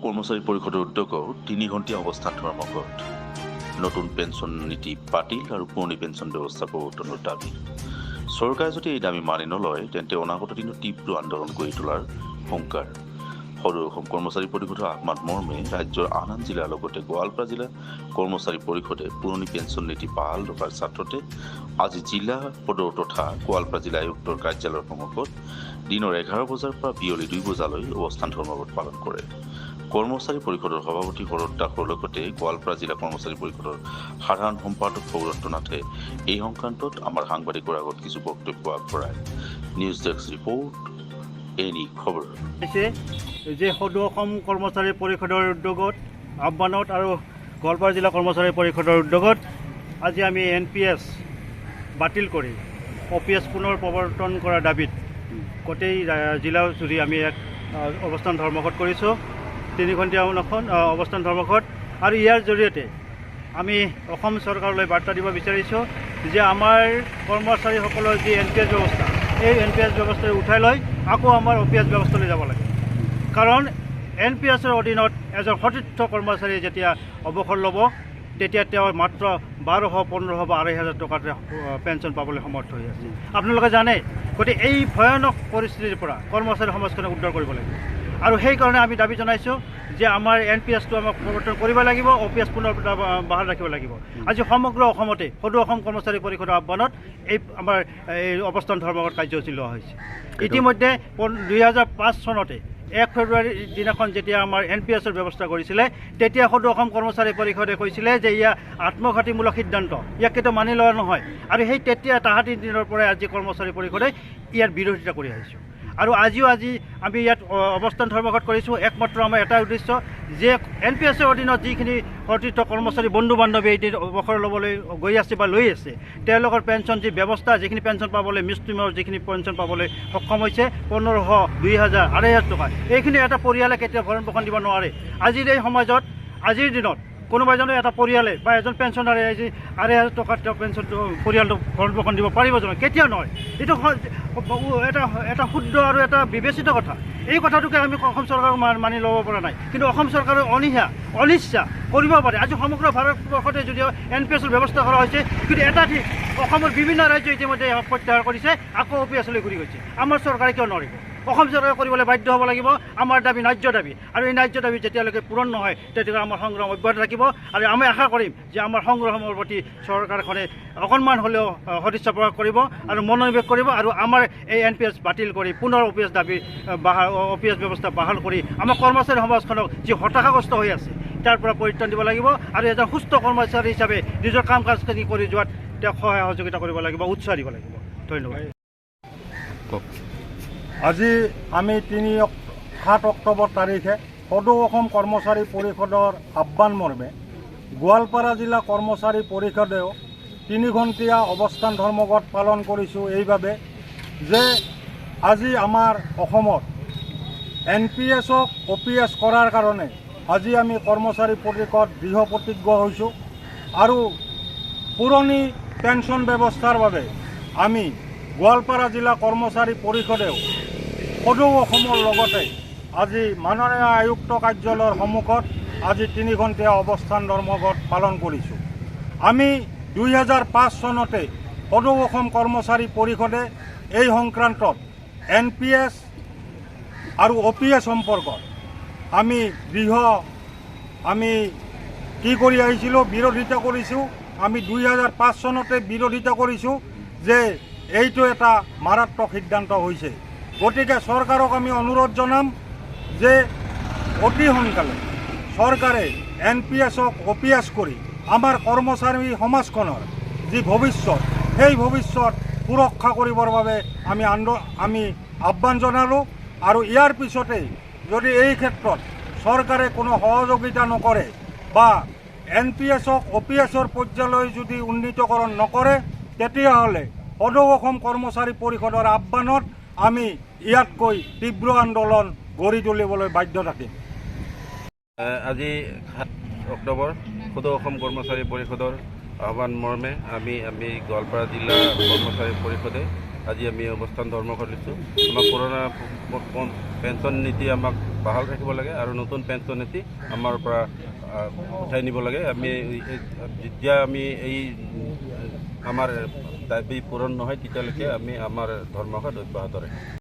কর্মচারী পরিষদের উদ্যোগও 3 ঘণ্টিয়া অবস্থান ধর্মঘট নতুন পেনশন নীতি বাতিল আর পুরনি পেনশন ব্যবস্থা প্রবর্তনের দাবি সরকার যদি এই দাবি মানি নলয় তেন্তে অনাগত দিনত তীব্র আন্দোলন গড়ি তোলার হুঙ্কাৰ সদৌ অসম কৰ্মচাৰী পৰিষদৰ আহ্বান মৰ্মে ৰাজ্যৰ আন আন জিলাৰ লগতে গোৱালপাৰা জিলা কৰ্মচাৰী পৰিষদে পুৰণি পেঞ্চন নীতি বাহাল ৰখাৰ স্বাৰ্থতে আজি জিলা সদৰ তথা গোৱালপাৰা জিলা আয়ুক্তৰ কাৰ্যালয়ৰ সন্মুখত দিনৰ 11 বজাৰ পৰা বিয়লি 2 বজালৈ অৱস্থান ধৰ্মঘট পালন কৰে কৰ্মচাৰী পৰিষদৰ সভাপতি শৰৎ দাসৰ লগতে গোৱালপাৰা জিলা কৰ্মচাৰী পৰিষদৰ সাধাৰণ সম্পাদক সৌৰভ নাথে এই সংক্ৰান্তত আমাৰ সাংবাদিকৰ আগত কিছু বক্তব্য আগবঢ়ায় নিউজ ডেস্ক ৰিপৰ্ট খবৰ যে সদৌ অসম কৰ্মচাৰী পৰিষদৰ উদ্যোগত আহ্বানত আৰু গোৱালপাৰা জিলা কৰ্মচাৰী পৰিষদৰ উদ্যোগত আজি আমি NPS বাতিল কৰি OPS পুনৰ প্ৰৱৰ্তন কৰাৰ দাবীত গোটেই জিলা জুৰি আমি এক অৱস্থান ধৰ্মঘট কৰিছোঁ 3 ঘণ্টিয়া অৱস্থান ধৰ্মঘট আৰু ইয়াৰ জৰিয়তে আমি অসম চৰকাৰলৈ বাৰ্তা দিব বিচাৰিছোঁ যে আমাৰ কৰ্মচাৰীসকলৰ যি NPS ব্যৱস্থা এই NPS ব্যৱস্থা উঠাই লৈ আকৌ আমাৰ OPS ব্যৱস্থালৈ যাব লাগে কাৰণ NPSৰ অধীনত এজন সতীৰ্থ কৰ্মচাৰী যেতিয়া অৱসৰ ল'ব তেতিয়া তেওঁ মাত্ৰ 1200, 1500 বা 2500 টকাতে পেঞ্চন পাবলৈ সমৰ্থ হৈ আছে আপোনালোকে জানে গতিকে এই ভয়ানক পৰিস্থিতিৰ পৰা কৰ্মচাৰী সমাজখনক উদ্ধাৰ কৰিব লাগিব আৰু সেইকাৰণে আমি দাবী জনাইছোঁ যে আমাৰ NPSটো আমাক প্ৰৱৰ্তন কৰিব লাগিব OPS পুনৰ বাহাল ৰাখিব লাগিব আজি সমগ্ৰ অসমতে সদৌ অসম কৰ্মচাৰী পৰিষদৰ আহ্বানত এই আমাৰ এই অৱস্থান ধৰ্মঘট কাৰ্যসূচী লোৱা হৈছে ইতিমধ্যে 2005 চনতে 1 ফেব্ৰুৱাৰী দিনাখন যেতিয়া আমাৰ NPSৰ ব্যৱস্থা কৰিছিলে তেতিয়া সদৌ অসম কৰ্মচাৰী পৰিষদে কৈছিলে যে ইয়া আত্মঘাতীমূলক সিদ্ধান্ত ইয়াক কেতিয়াও মানি লোৱা নহয় আৰু সেই তেতিয়া তাহাঁতি দিনৰ পৰাই আজি কৰ্মচাৰী পৰিষদে ইয়াৰ বিৰোধিতা কৰি আহিছোঁ আৰু আজি আমি ইয়াত অৱস্থান ধৰ্মঘট কৰিছোঁ একমাত্ৰ আমাৰ এটা উদ্দেশ্য যে NPSৰ অধীনত যিখিনি সতীৰ্থ কৰ্মচাৰী বন্ধু বান্ধৱী এই অৱসৰ ল'বলৈ গৈ আছে বা লৈ আছে তেওঁলোকৰ পেঞ্চন যি ব্যৱস্থা যিখিনি পেঞ্চন পাবলৈ মিষ্ট্ৰিমৰ যিখিনি পেঞ্চন পাবলৈ সক্ষম হৈছে 1500, 2000, 2500 টকা এইখিনি এটা পৰিয়ালে কেতিয়াও ভৰণ পোষণ দিব নোৱাৰে আজিৰ এই সমাজত আজিৰ দিনত কোনোবা এজনে এটা পৰিয়ালে বা এজন পেঞ্চনাৰে আজি 2500 টকা তেওঁ পেঞ্চনটো পৰিয়ালটো ভৰণ পোষণ দিব পাৰিব জানো কেতিয়াও নহয় এইটো এটা শুদ্ধ আৰু এটা বিবেচিত কথা এই কথাটোকে আমি অসম চৰকাৰক মানি ল'ব পৰা নাই কিন্তু অসম চৰকাৰৰ অনিচ্ছা কৰিব পাৰে আজি সমগ্ৰ ভাৰতবৰ্ষতে যদিও NPSৰ ব্যৱস্থা কৰা হৈছে কিন্তু এটা ঠিক অসমৰ বিভিন্ন ৰাজ্য ইতিমধ্যে প্ৰত্যাহাৰ কৰিছে আকৌ OPSলৈ ঘূৰি গৈছে আমাৰ চৰকাৰে কিয় নোৱাৰিব অসম চৰকাৰে কৰিবলৈ বাধ্য হ'ব লাগিব আমাৰ দাবী ন্যায্য দাবী আৰু এই ন্যায্য দাবী যেতিয়ালৈকে পূৰণ নহয় তেতিয়ালৈকে আমাৰ সংগ্ৰাম অব্যাহত থাকিব আৰু আমি আশা কৰিম যে আমাৰ সংগ্ৰামৰ প্ৰতি চৰকাৰখনে অকণমান হ'লেও সদিচ্ছা প্ৰকাশ কৰিব আৰু মনোনিৱেশ কৰিব আৰু আমাৰ এই NPS বাতিল কৰি পুনৰ OPS দাবী OPS ব্যৱস্থা বাহাল কৰি আমাৰ কৰ্মচাৰী সমাজখনক যি হতাশাগ্ৰস্ত হৈ আছে তাৰ পৰা পৰিত্ৰাণ দিব লাগিব আৰু এজন সুস্থ কৰ্মচাৰী হিচাপে নিজৰ কাম কাজখিনি কৰি যোৱাত তেওঁক সহায় সহযোগিতা কৰিব লাগিব উৎসাহ দিব লাগিব ধন্যবাদ আজি আমি 7 অক্টোবৰ তাৰিখে সদৌ অসম কৰ্মচাৰী পৰিষদৰ আহ্বান মৰ্মে গোৱালপাৰা জিলা কৰ্মচাৰী পৰিষদেও 3 ঘণ্টিয়া অৱস্থান ধৰ্মঘট পালন কৰিছোঁ এইভাবে যে আজি আমাৰ অসমত NPSক OPS কৰাৰ কাৰণে আজি আমি কৰ্মচাৰী পৰিষদ দৃঢ় প্ৰতিজ্ঞ হৈছোঁ আৰু পুৰণি পেঞ্চন ব্যৱস্থাৰ বাবে আমি গোৱালপাৰা জিলা কৰ্মচাৰী পৰিষদেও সদৌ অসমৰ লগতে আজি মাননীয় আয়ুক্ত কাৰ্যালয়ৰ সন্মুখত আজি 3 ঘণ্টিয়া অৱস্থান ধৰ্মঘট পালন কৰিছোঁ আমি 2005 চনতে সদৌ অসম কৰ্মচাৰী পৰিষদে এই সংক্ৰান্তত NPS আৰু OPS সম্পৰ্কত আমি কি কৰি আহিছিলোঁ বিৰোধিতা কৰিছোঁ আমি 2005 চনতে বিৰোধিতা কৰিছোঁ যে এইটো এটা মাৰাত্মক সিদ্ধান্ত হৈছে গতিকে চৰকাৰক আমি অনুৰোধ জনাম যে অতি সোনকালে চৰকাৰে NPSক OPS কৰি আমাৰ কৰ্মচাৰী সমাজখনৰ যি ভৱিষ্যত সেই ভৱিষ্যত সুৰক্ষা কৰিবৰ বাবে আমি আহ্বান জনালোঁ আৰু ইয়াৰ পিছতে যদি এই ক্ষেত্ৰত চৰকাৰে কোনো সহযোগিতা নকৰে বা NPSক OPSৰ পৰ্যায়লৈ যদি উন্নীতকৰণ নকৰে তেতিয়াহ'লে সদৌ অসম কৰ্মচাৰী পৰিষদৰ আহ্বানত আমি ইয়াতকৈ তীব্ৰ আন্দোলন গঢ়ি তুলিবলৈ বাধ্য থাকিম আজি 7 অক্টোবৰ সদৌ অসম কৰ্মচাৰী পৰিষদৰ আহ্বান মৰ্মে আমি গোৱালপাৰা জিলা কৰ্মচাৰী পৰিষদে আজি আমি অৱস্থান ধৰ্মঘট লৈছোঁ। আমাক পুৰণা পেঞ্চন নীতি আমাক বাহাল ৰাখিব লাগে আৰু নতুন পেঞ্চন নীতি আমাৰ পৰা উঠাই নিব লাগে। আমি যেতিয়া আমি এই আমাৰ দাবী পূৰণ নহয় তেতিয়ালৈকে আমি আমাৰ ধৰ্মঘট অব্যাহত ৰাখিম।